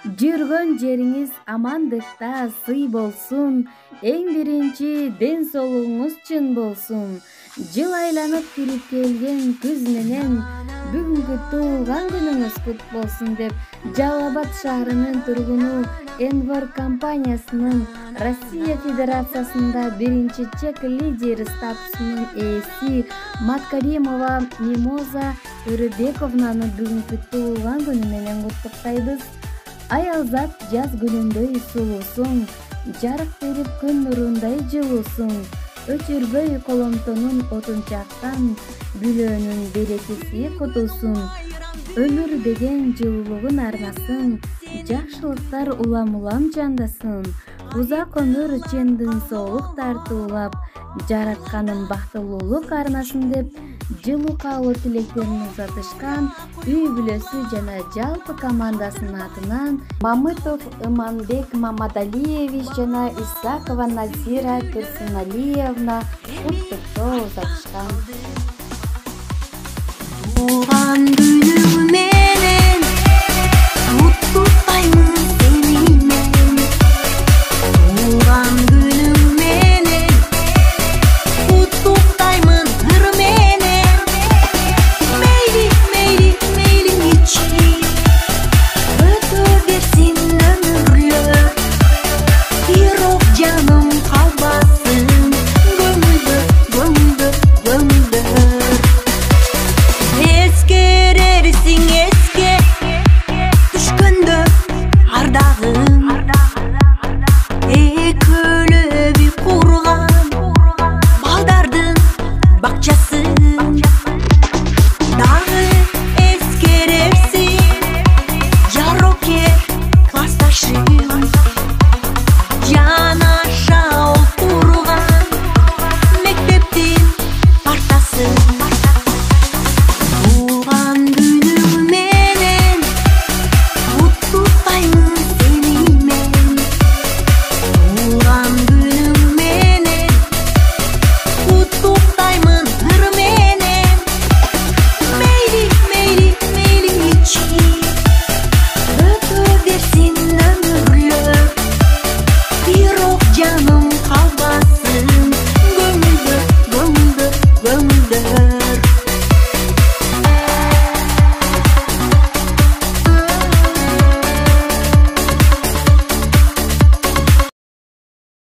Жүргөн жериңиз амандыкта сый болсун. Эң биринчи ден соолугуңуз чын болсун. Жыл айланып кирип келген күз менен бүгүнкү туулган күнүңүз кут болсун деп Жалал Абад шаарынын тургуну Энвор компаниясынын Россия Федерациясында биринчи чек лидери статусунун ээси Маткаримова Мимоза Төрөбековнаны бүгүнкү туулган күнү менен куттуктайбыз. Аялзат жаз күнүндөй сулуусуң, жарык берип күн нурундай жылуусуң. Өчүрбөй коломтонун отун жактан, бүлөөнүн берекеси кутулсун. Өмүр деген жылуулугун арнасын, жакшылыктар улам-улам жандасын. Узак өмүр чындын соолук тартуулап, жаратканын бактылуулук арнасын деп жылуу каалоо тилектерин узатышкан үй бүлөсү жана жалпы командасынын атынан Мамытов Иманбек Мамадалиевич жана Исакова Назира Персоналиевна куттуктоо узатышкан.